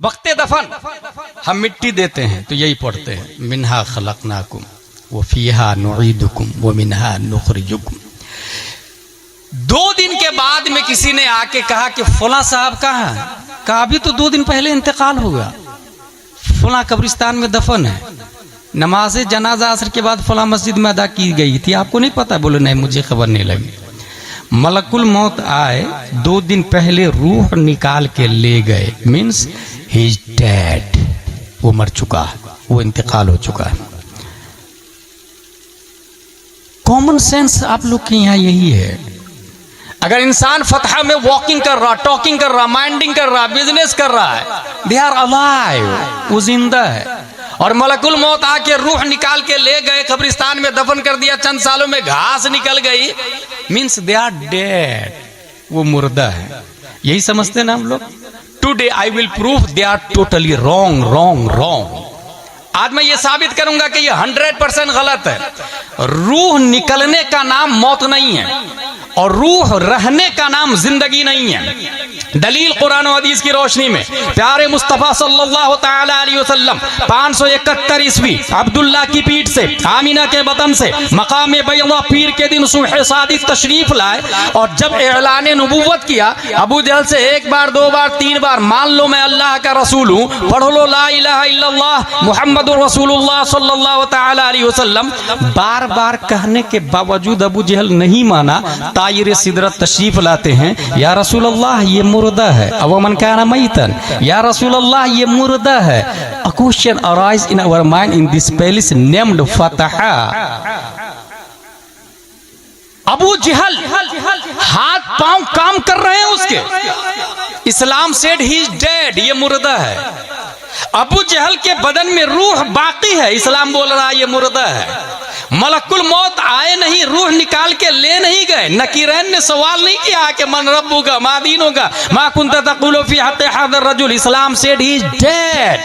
वक्ते दफन हम मिट्टी देते हैं तो यही पढ़ते हैं, मिन्हा खलकनाकुम व फीहा नुईदुकुम व मिन्हा नुखरिजुकुम। 2 दिन के बाद में किसी ने आके कहा कि फला साहब कहाँ है? कहा अभी तो 2 दिन पहले इंतकाल हो गया, फला कब्रिस्तान में दफन है, नमाज जनाजा असर के बाद फला मस्जिद में अदा की गई थी, आपको नहीं पता? बोले नहीं, मुझे खबर नहीं लगी। मलकुल मौत आए, 2 दिन पहले रूह निकाल के ले गए, मीन्स ही इज डेड, वो मर चुका है, वो इंतकाल हो चुका है। कॉमन सेंस आप लोग के यहाँ यही है। अगर इंसान फतहा में वॉकिंग कर रहा, टॉकिंग कर रहा, माइंडिंग कर रहा, बिजनेस कर रहा है, दे आर अलाइव, वो जिंदा है। और मलकुल मौत आके रूह निकाल के ले गए, कब्रिस्तान में दफन कर दिया, चंद सालों में घास निकल गई, मीन्स दे आर डेड, वो मुर्दा है। यही समझते ना हम लोग। Today I will prove they are totally wrong wrong wrong. आज मैं ये साबित करूंगा कि ये 100% गलत है। रूह निकलने का नाम मौत नहीं है और रूह रहने का नाम जिंदगी नहीं है। दलील कुरान और हदीस की रोशनी में प्यारे मुस्तफा सल्लल्लाहु तआला अलैहि वसल्लम 571 ईस्वी अब्दुल्ला की पीठ से, आमिना के बतन से मकाम बैदा पीर के दिन सुबह सादिक तशरीफ लाए और जब ऐलान नबूवत किया, अबू जहल से 1 बार 2 बार 3 बार मान लो मैं अल्लाह का रसूल हूँ, पढ़ लो ला इलाहा इल्लल्लाह मुहम्मदुर रसूलुल्लाह सल्लल्लाहु तआला अलैहि वसल्लम, बार बार कहने के बावजूद अबू जहल नहीं माना। तायरे सिदरत तशरीफ लाते हैं, या रसूल अल्लाह ये मुर्दा है, अब मन काना मैतन, या रसूल अल्लाह ये मुर्दा है। A question arise in our mind in this palace named Fataha. Abu जहल हाथ पांव काम कर रहे हैं उसके, इस्लाम सेड ही इज डेड, ये मुर्दा है। अबू जहल के बदन में रूह बाकी है, इस्लाम बोल रहा है ये मुर्दा है। मलकुल मौत आए नहीं, रूह निकाल के ले नहीं गए। नकीरैन ने सवाल नहीं किया कि मन रब्बुका मा दीनुका मा कुंता तक़ूलु फी हक़्क़ि हाज़ा रजुल, इस्लाम सेड ही इज डेड।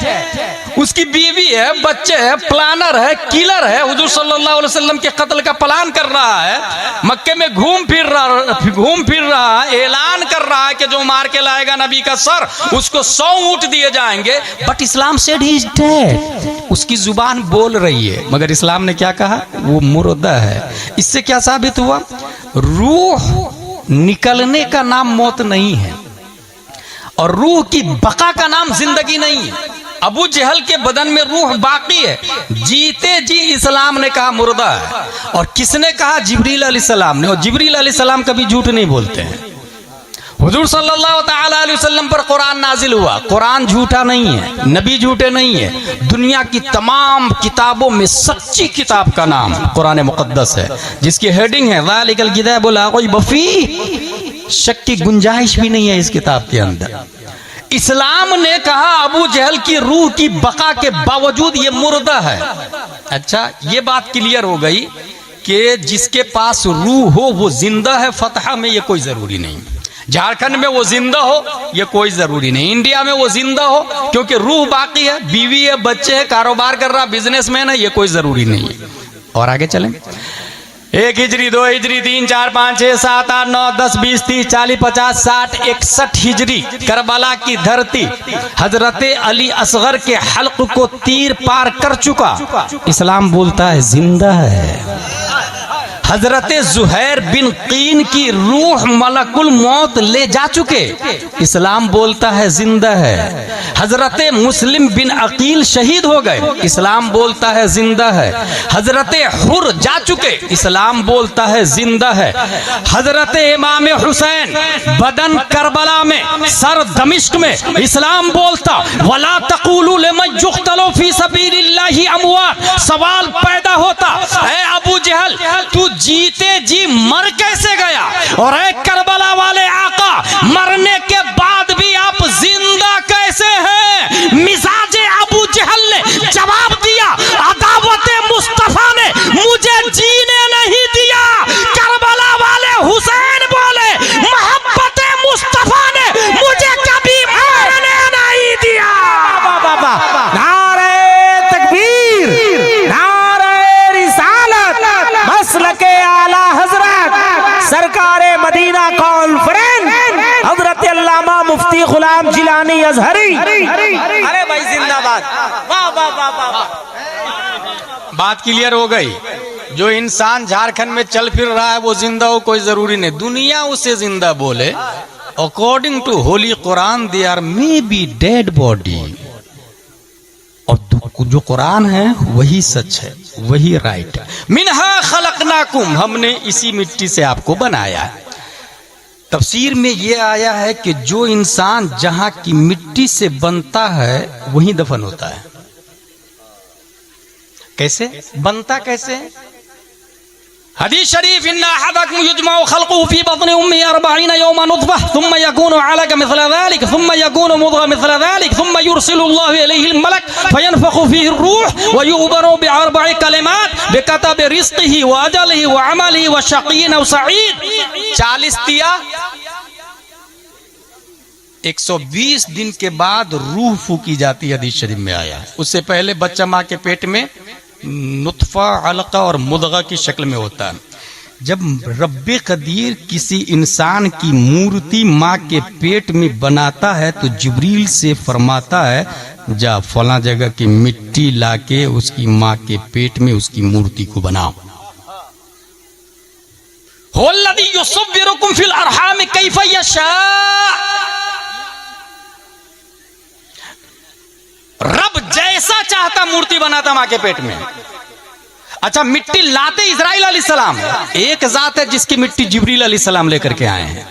उसकी बीवी है, बच्चे है, प्लानर है, किलर है, हुजूर सल्लल्लाहु अलैहि वसल्लम के कत्ल का प्लान कर रहा है, मक्के में घूम फिर रहा है, ऐलान कर रहा है कि जो मार के लाएगा नबी का सर उसको 100 ऊंट दिए जाएंगे, but Islam said he is dead. उसकी जुबान बोल रही है मगर इस्लाम ने क्या कहा? वो मुर्दा है। इससे क्या साबित हुआ? रूह निकलने का नाम मौत नहीं है और रूह की बका का नाम जिंदगी नहीं है। अबू जहल के बदन में रूह बाकी है, जीते जी इस्लाम ने कहा मुर्दा है। और किसने कहा? जिब्रील अलैहिस्सलाम ने। और जिब्रील अलैहिस्सलाम कभी झूठ नहीं बोलते हैं। हुजूर सल्लल्लाहु तआला अलैहि वसल्लम पर कुरान नाजिल हुआ, कुरान झूठा नहीं है, नबी झूठे नहीं है। दुनिया की तमाम किताबों में सच्ची किताब का नाम कुरान मुकद्दस है, जिसकी हेडिंग है ज़ालिकल किताबु ला रैब फीह, शक की गुंजाइश भी नहीं है इस किताब के अंदर। इस्लाम ने कहा अबू जहल की रूह की बका के बावजूद ये मुर्दा है। अच्छा, ये बात क्लियर हो गई कि जिसके पास रूह हो वो जिंदा है। फतहा में ये कोई जरूरी नहीं, झारखंड में वो जिंदा हो ये कोई जरूरी नहीं, इंडिया में वो जिंदा हो क्योंकि रूह बाकी है, बीवी है, बच्चे है, कारोबार कर रहा, बिजनेसमैन है, ये कोई जरूरी नहीं है। और आगे चलें। 1 हिजरी 2 हिजरी 3 4 5 6 7 8 9 10 20 30 40 50 60 61 हिजरी करबला की धरती हजरत अली असगर के हल्क को तीर पार कर चुका, इस्लाम बोलता है जिंदा है। हजरत जुहैर बिन कीन की रूह मलकुल मौत ले जा चुके, इस्लाम बोलता है जिंदा है। हजरत मुस्लिम बिन अकील शहीद हो गए, इस्लाम बोलता है जिंदा है। हजरत हुर जा चुके, इस्लाम बोलता है जिंदा है। हजरत इमाम हुसैन बदन करबला में, सर दमिश्क में, इस्लाम बोलता वला तक़ूलू लिमन युक़्तलू फी सबीलिल्लाहि अमवात। सवाल पैदा होता, ऐ अबू जहल तू जीते जी मर कैसे गया? और ऐ करबला वाले आका, मरने के बाद भी आप जिंदा कैसे हैं? मिजाजे अबू जहल ने जवाब दिया, अदावते मुस्तफा ने मुझे जीने नहीं दिया। करबला वाले हुसैन बोले, मोहब्बते मुस्तफा ने मुझे कभी मरने नहीं दिया। नारे तकबीर, नारे रिसालत, मसलके आला हजरत सरकारे मदीना कॉन्फ्रेंस हजरत अल्लामा मुफ्ती गुलाम जिलानी अजहरी। अरे भाई जिंदाबाद, वाह वाह वाह वाह। बात क्लियर हो गई। जो इंसान झारखंड में चल फिर रहा है वो जिंदा हो कोई जरूरी नहीं, दुनिया उसे जिंदा बोले। According to holy Quran they are maybe dead body. और जो कुरान है वही सच है, वही राइट है। मिनहा खलकनाकुम, हमने इसी मिट्टी से आपको बनाया है। तफसीर में ये आया है कि जो इंसान जहां की मिट्टी से बनता है वहीं दफन होता है। कैसे बनता, कैसे? हदीस शरीफ, इन्ना अहदकुम युजमउ खल्कुहु फी बत्नि उम्मिही 40 यौमन नुतफह थुम्मा यकूनु अलका मिस्ला ज़ालिक थुम्मा यकूनु मुद्ग़ह मिस्ला ज़ालिक थुम्मा युरसिलु अल्लाहु इलैहि अल-मलक फयनफखु फीहि ar-रूह व यु'मरू बिअरब'i कलिमात बिकतबि रिज़्क़िही व अजलिही व अमलिही व शक़िय्युन अव सईद। 40 तिया 120 दिन के बाद रूह फूकी जाती है, हदीस शरीफ में आया है। उससे पहले बच्चा माँ के पेट में नुतफा, अलका और मुदगा की शक्ल में होता है। जब रब्बे कदीर किसी इंसान की मूर्ति माँ के पेट में बनाता है तो जिब्रील से फरमाता है, जा फला जगह की मिट्टी लाके उसकी माँ के पेट में उसकी मूर्ति को बनाओ। हुवल्लज़ी युसव्विरुकुम फिल अरहाम कैफ़ यशा। रब जैसा चाहता मूर्ति बनाता मां के पेट में। अच्छा, मिट्टी लाते इजराइल अलैहिस्सलाम, एक जात है जिसकी मिट्टी जिब्रील अलैहिस्सलाम लेकर के आए हैं,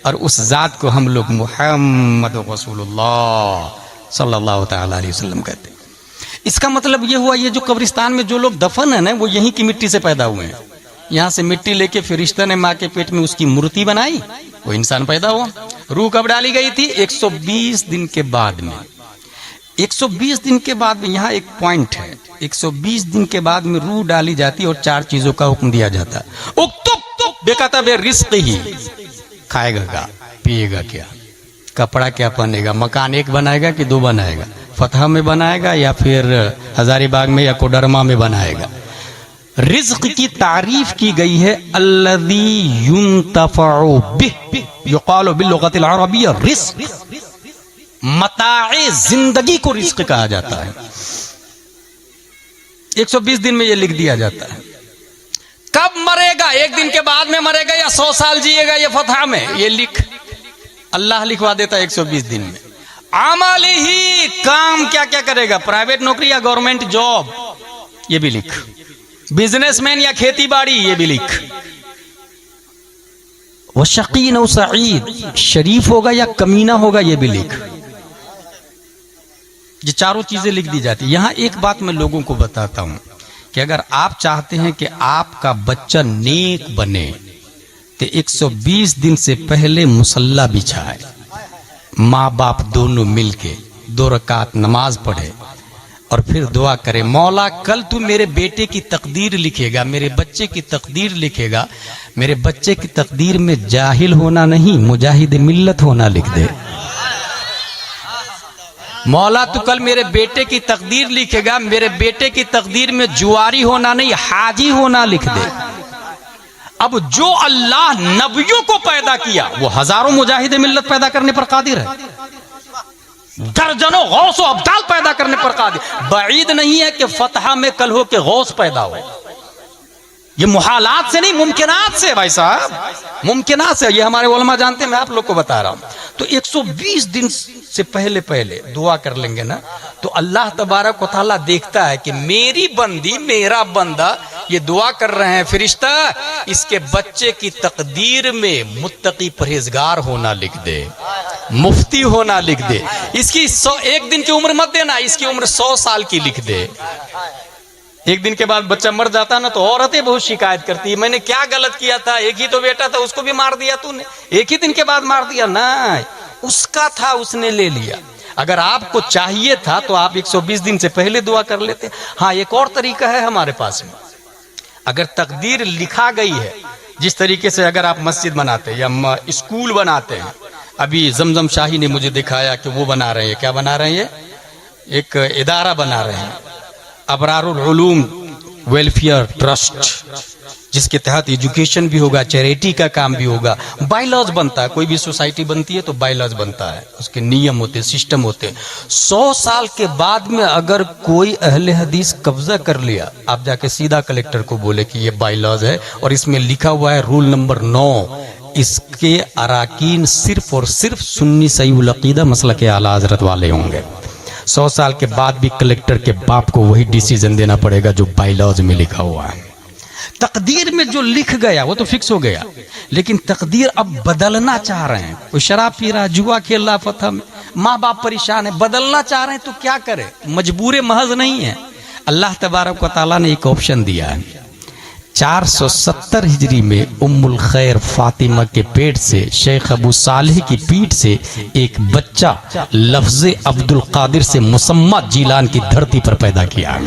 और उस जात को हम लोग मुहम्मद रसूलुल्लाह सल्लल्लाहु तआला अलैहि वसल्लम कहते हैं। इसका मतलब ये हुआ, ये जो कब्रिस्तान में जो लोग दफन है ना, वो यहीं की मिट्टी से पैदा हुए हैं। यहाँ से मिट्टी लेके फरिश्ता ने माँ के पेट में उसकी मूर्ति बनाई, वो इंसान पैदा हुआ। रूह कब डाली गई थी? 120 दिन के बाद में। 120 दिन के बाद में, यहाँ एक पॉइंट है, 120 दिन के बाद में रूह डाली जाती और 4 चीजों का हुक्म दिया जाता है। उक्तुब बेकतबे रिज़्क़िही, खाएगा क्या, पिएगा क्या, कपड़ा क्या पहनेगा, मकान एक बनाएगा कि 2 बनाएगा, फतह में बनाएगा या फिर हजारीबाग में या कोडरमा में बनाएगा। रिज़्क़ की तारीफ की गई है, अल्लज़ी युंतफ़अु बिह युक़ालु बिल्लुग़तिल अरबिय्या रिज़्क़। मताए जिंदगी को रिज़्क़ कहा जाता है। 120 दिन में यह लिख दिया जाता है। कब मरेगा, 1 दिन के बाद में मरेगा या 100 साल जिएगा, ये फतह में ये लिख, अल्लाह लिखवा देता है 120 दिन में। अमल ही, काम क्या क्या करेगा, प्राइवेट नौकरी या गवर्नमेंट जॉब, ये भी लिख। बिजनेसमैन या खेती बाड़ी, ये भी लिख। वो शकीन और सईद, शरीफ होगा या कमीना होगा, ये भी लिख। ये 4 चीजें लिख दी जाती है। यहां एक बात मैं लोगों को बताता हूं कि अगर आप चाहते हैं कि आपका बच्चा नेक बने तो 120 दिन से पहले मुसल्ला बिछाए, माँ बाप दोनों मिलके 2 रकात नमाज पढ़े और फिर दुआ करे, मौला कल तू मेरे बेटे की तकदीर लिखेगा, मेरे बच्चे की तकदीर लिखेगा, मेरे बच्चे की तकदीर में जाहिल होना नहीं, मुजाहिद मिल्लत होना लिख दे। मौला तू कल मेरे बेटे की तकदीर लिखेगा, मेरे बेटे की तकदीर में जुआरी होना नहीं, हाजी होना लिख दे। अब जो अल्लाह नबियों को पैदा किया वो हजारों मुजाहिद मिल्लत पैदा करने पर कादिर है, दर्जनों गौस और अब्दाल पैदा करने पर कादिर। बईद नहीं है कि फतहा में कल हो के गौस पैदा हो, ये मुहालात से नहीं, मुमकिनात से भाई साहब, मुमकिनात से। ये हमारे उलमा जानते हैं, मैं आप लोग को बता रहा हूं। तो 120 दिन से पहले पहले दुआ कर लेंगे ना, तो अल्लाह तबारक व तआला देखता है कि मेरी बंदी, मेरा बंदा ये दुआ कर रहे हैं, फरिश्ता इसके बच्चे की तकदीर में मुत्तकी परहेजगार होना लिख दे, मुफ्ती होना लिख दे। इसकी 1 दिन की उम्र मत देना, इसकी उम्र 100 साल की लिख दे। 1 दिन के बाद बच्चा मर जाता ना तो औरतें बहुत शिकायत करती है, मैंने क्या गलत किया था, एक ही तो बेटा था, उसको भी मार दिया तूने, 1 ही दिन के बाद मार दिया। ना, उसका था, उसने ले लिया। अगर आपको चाहिए था तो आप 120 दिन से पहले दुआ कर लेते। हाँ, एक और तरीका है हमारे पास में, अगर तकदीर लिखा गई है, जिस तरीके से अगर आप मस्जिद बनाते हैं या स्कूल बनाते हैं, अभी जमजम शाही ने मुझे दिखाया कि वो बना रहे हैं, क्या बना रहे हैं, एक इदारा बना रहे हैं, अबरारुल उलूम वेलफेयर ट्रस्ट, जिसके तहत एजुकेशन भी होगा, चैरिटी का काम भी होगा। बायलॉज बनता है, कोई भी सोसाइटी बनती है तो बायलॉज बनता है, उसके नियम होते हैं, सिस्टम होते हैं। 100 साल के बाद में अगर कोई अहले हदीस कब्जा कर लिया, आप जाके सीधा कलेक्टर को बोले कि ये बायलॉज है और इसमें लिखा हुआ है रूल नंबर 9, इसके अराकीन सिर्फ और सिर्फ सुन्नी सहीउल अकीदा मसलक के आला हजरत वाले होंगे। 100 साल के बाद भी कलेक्टर के बाप को वही डिसीजन देना पड़ेगा जो बायलॉज में लिखा हुआ है। तकदीर में जो लिख गया वो तो फिक्स हो गया, लेकिन तकदीर अब बदलना चाह रहे हैं। कोई शराब पी रहा, जुआ खेल रहा, फतह में माँ बाप परेशान है, बदलना चाह रहे हैं तो क्या करे, मजबूर महज नहीं है। अल्लाह तबारक व तआला ने एक ऑप्शन दिया है। 470 हिजरी में उम्मुल खैर फातिमा के पेट से, शेख अबू सालेह की पीठ से एक बच्चा लफ्ज़े अब्दुल कादिर से मुसम्मा जीलान की धरती पर पैदा किया।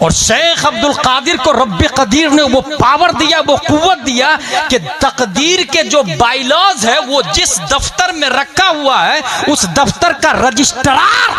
और शेख अब्दुल कादिर को रब्बे कदीर ने वो पावर दिया, वो कुव्वत दिया कि तकदीर के जो बायलॉज है वो जिस दफ्तर में रखा हुआ है उस दफ्तर का रजिस्ट्रार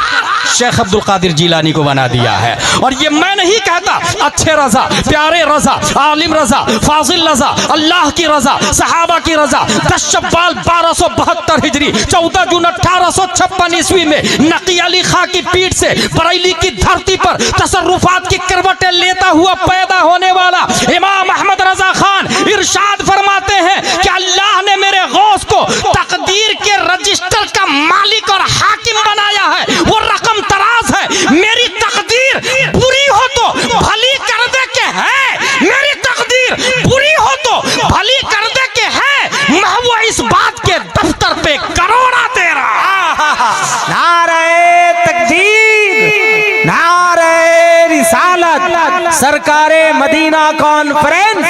शेख अब्दुल कादिर जीलानी को बना दिया है। और ये मैं नहीं कहता, अच्छे रजा, प्यारे रजा, आलिम रजा, फाजिल रजा, अल्लाह की रजा, सहाबा की रजा। 10 शव्वाल 1272 हिजरी 14 जून 1856 ईस्वी में नकी अली खां की पीठ से बरेली की धरती पर तसर्रुफात की करवटें लेता हुआ पैदा होने वाला इमाम अहमद रजा खान इरशाद फरमाते हैं कि अल्लाह ने मेरे गौस को तकदीर के रजिस्टर का मालिक और हाकिम बनाया है। वो रकम तराज है। मेरी तकदीर बुरी हो तो भली कर दे के है, मेरी तकदीर बुरी हो तो भली कर दे के है। मैं वो इस बात के दफ्तर पे करोड़ा तेरा। नारे तकदीर, नारे रिसालत, सरकारे मदीना कॉन्फ्रेंस,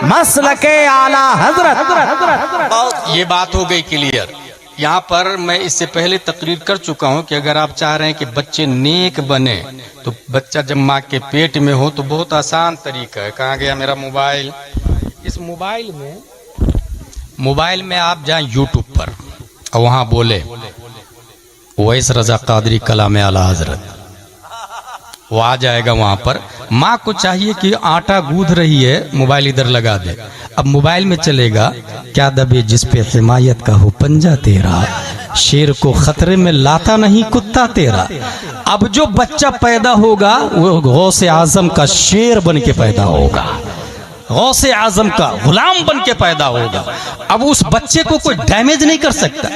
मसलके आला हजरत। ये बात हो गई क्लियर। यहाँ पर मैं इससे पहले तकरीर कर चुका हूँ कि अगर आप चाह रहे हैं कि बच्चे नेक बने तो बच्चा जब माँ के पेट में हो तो बहुत आसान तरीका है। कहाँ गया मेरा मोबाइल? इस मोबाइल में आप जाएं यूट्यूब पर और वहाँ बोले वैस रजा कादरी कलाम आला हजरत, वो आ जाएगा। वहां पर माँ को चाहिए कि आटा गूंथ रही है, मोबाइल इधर लगा दे। अब मोबाइल में चलेगा, क्या दबे जिस पे हिमायत का हो पंजा तेरा, शेर को खतरे में लाता नहीं कुत्ता तेरा। अब जो बच्चा पैदा होगा वो गौसे आजम का शेर बन के पैदा होगा, गौसे आजम का गुलाम बन के पैदा होगा। अब उस बच्चे को कोई डैमेज नहीं कर सकता,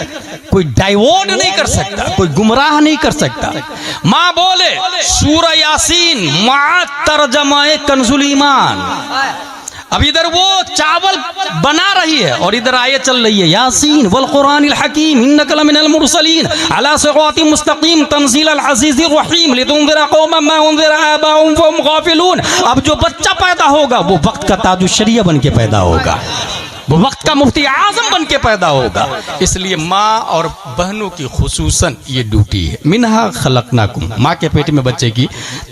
कोई डाइवर्ट नहीं कर सकता, कोई गुमराह नहीं कर सकता। माँ बोले सूरह यासीन मा तर्जमाए कंजुल ईमान। अब इधर वो चावल बना रही है और इधर आयत चल रही है यासीन वल कुरानिल हकीम इन्नका लमिनल मुरसलीन अला सिरातिम मुस्तकीम तंजीलल अजीजिर रहीम लितुनज़िरा कौमन मा उनज़िरा आबाउहुम फहुम गाफिलून। अब जो बच्चा पैदा होगा वो वक्त का ताजु शरिया बन के पैदा होगा, वो वक्त का मुफ्ती आजम बन के पैदा होगा। इसलिए माँ और बहनों की खुसूसन ये ड्यूटी है। मिनहा खलकनाकुम, माँ के पेट में बच्चे की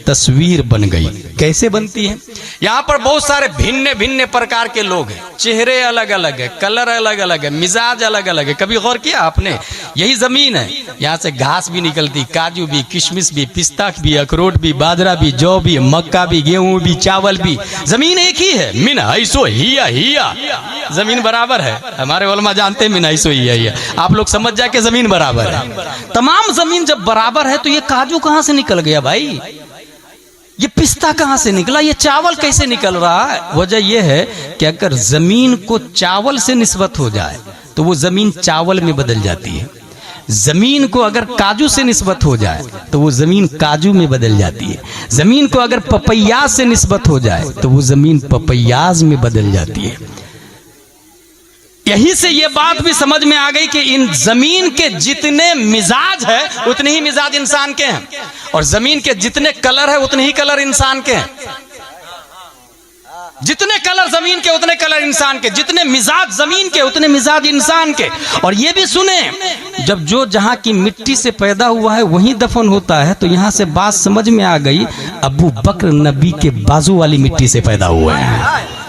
तस्वीर बन गई। कैसे बनती है? यहाँ पर बहुत सारे भिन्न भिन्न प्रकार के लोग हैं, चेहरे अलग अलग है, कलर अलग अलग है, मिजाज अलग अलग है। कभी गौर किया आपने? यही जमीन है, यहाँ से घास भी निकलती, काजू भी, किशमिश भी, पिस्ता भी, अखरोट भी, बाजरा भी, जौ भी, मक्का भी, गेहूं भी, चावल भी। जमीन एक ही है। मिन ऐसो हिया जमीन बराबर है। हमारे उलमा जानते हैं मिनाई सोई है। आप लोग समझ जाए कि जमीन बराबर है। तमाम जमीन जब बराबर है तो ये काजू कहां से निकल गया भाई? ये पिस्ता कहां से निकला? ये चावल कैसे निकल रहा है? वजह यह है कि अगर जमीन को चावल से निस्बत हो जाए तो वो जमीन चावल में बदल जाती है। जमीन को अगर काजू से निस्बत हो जाए तो वो जमीन काजू में बदल जाती है। जमीन को अगर पपैयाज से निस्बत हो जाए तो वो जमीन पपैयाज में बदल जाती है। यही से ये बात भी समझ में आ गई कि इन जमीन के जितने मिजाज है उतने ही मिजाज इंसान के हैं, और जमीन के जितने कलर है उतने ही कलर इंसान के हैं। जितने कलर जमीन के उतने कलर इंसान के, जितने मिजाज जमीन के उतने मिजाज इंसान के। और ये भी सुने, जब जो जहां की मिट्टी से पैदा हुआ है वहीं दफन होता है, तो यहां से बात समझ में आ गई, अबू बकर नबी के बाजू वाली मिट्टी से पैदा हुआ है।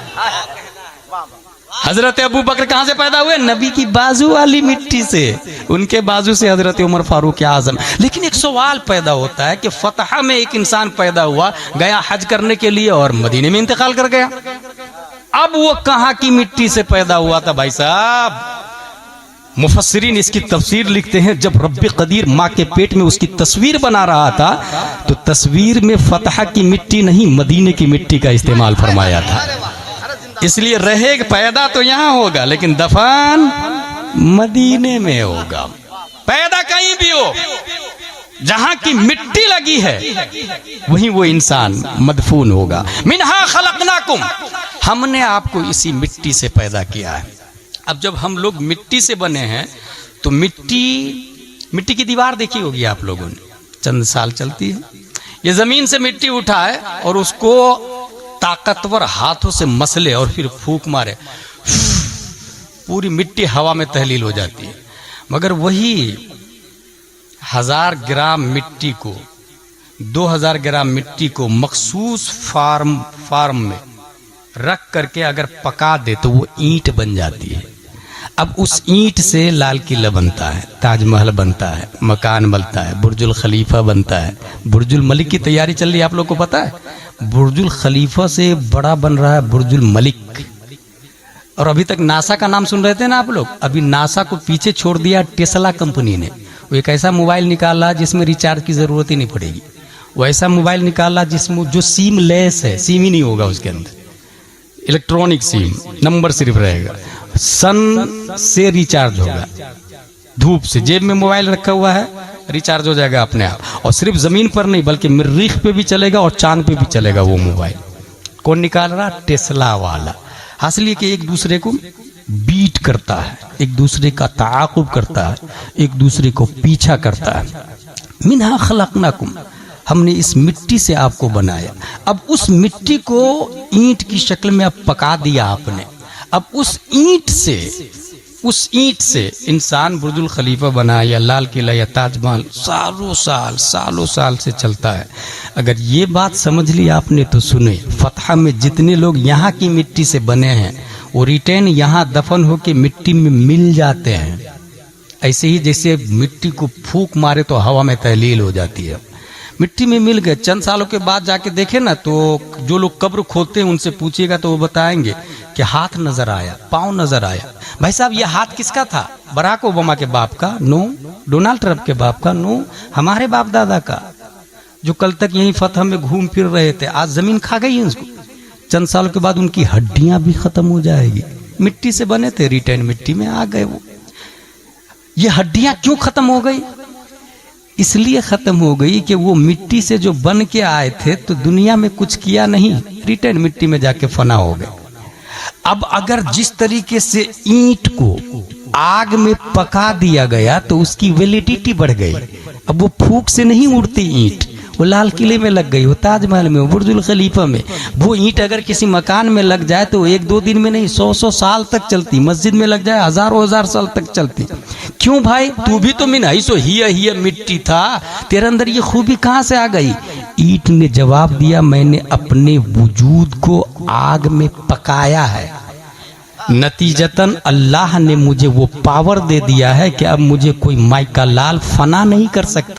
हजरत अबू बकर कहां से पैदा हुए? नबी की बाजू वाली मिट्टी से, उनके बाजू से हजरत उमर फारूक आजम। लेकिन एक सवाल पैदा होता है कि फतह में एक इंसान पैदा हुआ, गया हज करने के लिए और मदीने में इंतकाल कर गया। अब वो कहां की मिट्टी से पैदा हुआ था भाई साहब? मुफस्सिरीन इसकी तफसीर लिखते हैं, जब रब्बे कदीर माँ के पेट में उसकी तस्वीर बना रहा था तो तस्वीर में फतह की मिट्टी नहीं, मदीने की मिट्टी का इस्तेमाल फरमाया था। इसलिए रहेगा पैदा तो यहां होगा लेकिन दफन मदीने में होगा। पैदा कहीं भी हो, जहां की मिट्टी लगी है वहीं वो इंसान मदफून होगा। मिनहा खलकनाकुम, हमने आपको इसी मिट्टी से पैदा किया है। अब जब हम लोग मिट्टी से बने हैं तो मिट्टी की दीवार देखी होगी आप लोगों ने, चंद साल चलती है। ये जमीन से मिट्टी उठाए और उसको ताकतवर हाथों से मसले और फिर फूंक मारे, पूरी मिट्टी हवा में तहलील हो जाती है। मगर वही 1000 ग्राम मिट्टी को, 2000 ग्राम मिट्टी को मखसूस फार्म में रख करके अगर पका दे तो वो ईंट बन जाती है। अब उस ईंट से लाल किला बनता है, ताजमहल बनता है, मकान बनता है, बुर्जुल खलीफा बनता है। बुर्जुल मलिक की तैयारी चल रही है, आप लोग को पता है? बुर्जुल खलीफा से बड़ा बन रहा है बुर्जुल मलिक। और अभी तक नासा का नाम सुन रहे थे ना आप लोग, अभी नासा को पीछे छोड़ दिया टेस्ला कंपनी ने। वो एक ऐसा मोबाइल निकाला जिसमें रिचार्ज की जरूरत ही नहीं पड़ेगी। वो ऐसा मोबाइल निकाला जिसमें जो सिम लेस है, सिम ही नहीं होगा उसके अंदर, इलेक्ट्रॉनिक सिम, नंबर सिर्फ रहेगा। सन से रिचार्ज होगा, धूप से, जेब में मोबाइल रखा हुआ है, रिचार्ज हो जाएगा अपने आप। और सिर्फ जमीन पर नहीं बल्कि मरीख पे भी चलेगा और चांद पे भी चलेगा वो मोबाइल। कौन निकाल रहा? टेस्ला वाला। हासिल ये कि एक दूसरे को बीट करता है, एक दूसरे का ताक़ुब करता है, एक दूसरे को पीछा करता है। मिनहा खलकनाकुम, हमने इस मिट्टी से आपको बनाया। अब उस मिट्टी को ईंट की शक्ल में अब पका दिया आपने। अब उस ईंट से इंसान बुर्जुल खलीफा बना या लाल किला या ताजमहल सालों साल से चलता है। अगर ये बात समझ ली आपने तो सुने, फतह में जितने लोग यहाँ की मिट्टी से बने हैं वो रिटर्न यहाँ दफन होके मिट्टी में मिल जाते हैं। ऐसे ही जैसे मिट्टी को फूंक मारे तो हवा में तहलील हो जाती है, मिट्टी में मिल गए। चंद सालों के बाद जाके देखे ना तो जो लोग कब्र खोदते हैं उनसे पूछिएगा तो वो बताएंगे कि हाथ नजर आया, पांव नजर आया। भाई साहब ये हाथ किसका था? बराक ओबामा के बाप का? नो। डोनाल्ड ट्रंप के बाप का? नो। हमारे बाप दादा का, जो कल तक यहीं फतह में घूम फिर रहे थे। आज जमीन खा गई है उसको। चंद सालों के बाद उनकी हड्डियां भी खत्म हो जाएगी। मिट्टी से बने थे, रिटर्न मिट्टी में आ गए वो। ये हड्डियां क्यों खत्म हो गई? इसलिए खत्म हो गई कि वो मिट्टी से जो बन के आए थे तो दुनिया में कुछ किया नहीं, रिटर्न मिट्टी में जाके फना हो गए। अब अगर जिस तरीके से ईंट को आग में पका दिया गया तो उसकी वैलिडिटी बढ़ गई। अब वो फूंक से नहीं उड़ती ईंट, वो लाल किले में लग गई, वो ताजमहल में, वो बुर्जुल खलीफा में। वो ईंट अगर किसी मकान में लग जाए तो 1-2 दिन में नहीं 100 साल तक चलती। मस्जिद में लग जाए हज़ार साल तक चलती। क्यों भाई? तू भी तो मिनाइसो हिया मिट्टी था, तेरे अंदर ये खूबी कहाँ से आ गई? ईंट ने जवाब दिया, मैंने अपने वजूद को आग में पकाया है। नतीजतन अल्लाह ने मुझे वो पावर दे दिया है कि अब मुझे कोई माइका लाल फना नहीं कर सकता।